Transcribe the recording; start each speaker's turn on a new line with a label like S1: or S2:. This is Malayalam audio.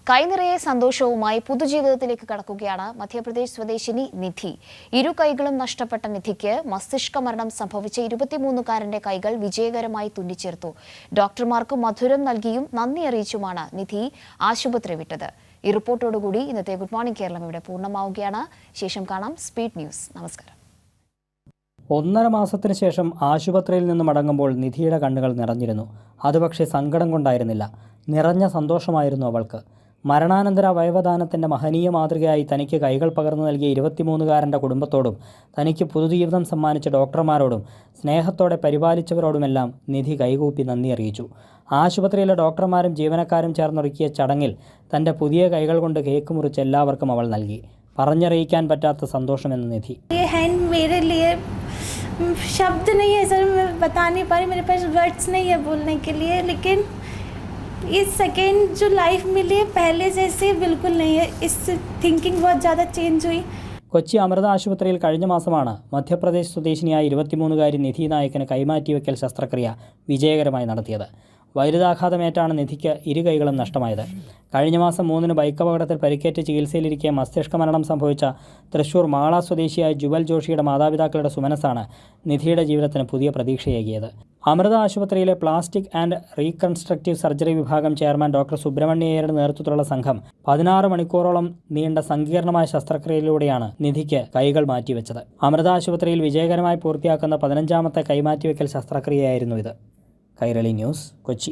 S1: കൈനിറയെ സന്തോഷവുമായി പുതുജീവിതത്തിലേക്ക് കടക്കുകയാണ് മധ്യപ്രദേശ് സ്വദേശിനി നിധി. ഇരു കൈകളും നഷ്ടപ്പെട്ട നിധിക്ക് മസ്തിഷ്ക മരണം സംഭവിച്ച 23-കാരന്റെ കൈകൾ വിജയകരമായി തുന്നിച്ചേർത്തു. ഡോക്ടർമാർക്ക് മധുരം നൽകിയും നന്ദി അറിയിച്ചുമാണ് നിധി ആശുപത്രി വിട്ടത്. ഈ റിപ്പോർട്ടോടുകൂടി ഇന്നത്തെ ഗുഡ് മോർണിംഗ് കേരളം ഇവിടെ പൂർണ്ണമാവുകയാണ്. ശേഷം കാണാം സ്പീഡ് ന്യൂസ്. നമസ്കാരം.
S2: 1.5 മാസത്തിന് ശേഷം ആശുപത്രിയിൽ നിന്ന് മടങ്ങുമ്പോൾ നിധിയുടെ കണ്ണുകൾ നിറഞ്ഞിരുന്നു. അത് പക്ഷേ സങ്കടം കൊണ്ടായിരുന്നില്ല, നിറഞ്ഞ സന്തോഷമായിരുന്നു അവൾക്ക്. മരണാനന്തര അവയവദാനത്തിൻ്റെ മഹനീയ മാതൃകയായി തനിക്ക് കൈകൾ പകർന്നു നൽകിയ 23-കാരൻ്റെ കുടുംബത്തോടും തനിക്ക് പുതുജീവിതം സമ്മാനിച്ച ഡോക്ടർമാരോടും സ്നേഹത്തോടെ പരിപാലിച്ചവരോടുമെല്ലാം നിധി കൈകൂപ്പി നന്ദി അറിയിച്ചു. ആശുപത്രിയിലെ ഡോക്ടർമാരും ജീവനക്കാരും ചേർന്നൊരുക്കിയ ചടങ്ങിൽ തൻ്റെ പുതിയ കൈകൾ കൊണ്ട് കേക്ക് മുറിച്ച് എല്ലാവർക്കും അവൾ നൽകി. പറഞ്ഞറിയിക്കാൻ പറ്റാത്ത സന്തോഷമെന്ന് നിധി.
S3: शब्द नहीं है सर, मैं बता नहीं पा रही, मेरे पास वर्ड्स नहीं है बोलने के लिए, लेकिन इस सेकेंड जो लाइफ मिली है पहले जैसे बिल्कुल नहीं है. इस थिंकिंग बहुत ज़्यादा चेंज हुई.
S2: കൊച്ചി അമൃത ആശുപത്രിയിൽ കഴിഞ്ഞ മാസമാണ് മധ്യപ്രദേശ് സ്വദേശിനിയായ 23-കാരി നിധി നായക്കിന് കൈമാറ്റിവെക്കൽ ശസ്ത്രക്രിയ വിജയകരമായി നടത്തിയത്. വൈദ്യുതാഘാതമേറ്റാണ് നിധിക്ക് ഇരു കൈകളും നഷ്ടമായത്. കഴിഞ്ഞ മാസം 3-ന് ബൈക്ക് അപകടത്തിൽ പരിക്കേറ്റ് ചികിത്സയിലിരിക്കെ മസ്തിഷ്ക മരണം സംഭവിച്ച തൃശൂർ മാള സ്വദേശിയായ ജുവൽ ജോഷിയുടെ മാതാപിതാക്കളുടെ സുമനസ്സാണ് നിധിയുടെ ജീവിതത്തിന് പുതിയ പ്രതീക്ഷയേകിയത്. അമൃത ആശുപത്രിയിലെ പ്ലാസ്റ്റിക് ആൻഡ് റീകൺസ്ട്രക്റ്റീവ് സർജറി വിഭാഗം ചെയർമാൻ ഡോക്ടർ സുബ്രഹ്മണ്യയുടെ നേതൃത്വത്തിലുള്ള സംഘം 16 മണിക്കൂറോളം നീണ്ട സങ്കീർണമായ ശസ്ത്രക്രിയയിലൂടെയാണ് നിധിക്ക് കൈകൾ മാറ്റിവെച്ചത്. അമൃത ആശുപത്രിയിൽ വിജയകരമായി പൂർത്തിയാക്കുന്ന 15ാമത്തെ കൈമാറ്റിവെക്കൽ ശസ്ത്രക്രിയയായിരുന്നു ഇത്. കൈരളി ന്യൂസ്, കൊച്ചി.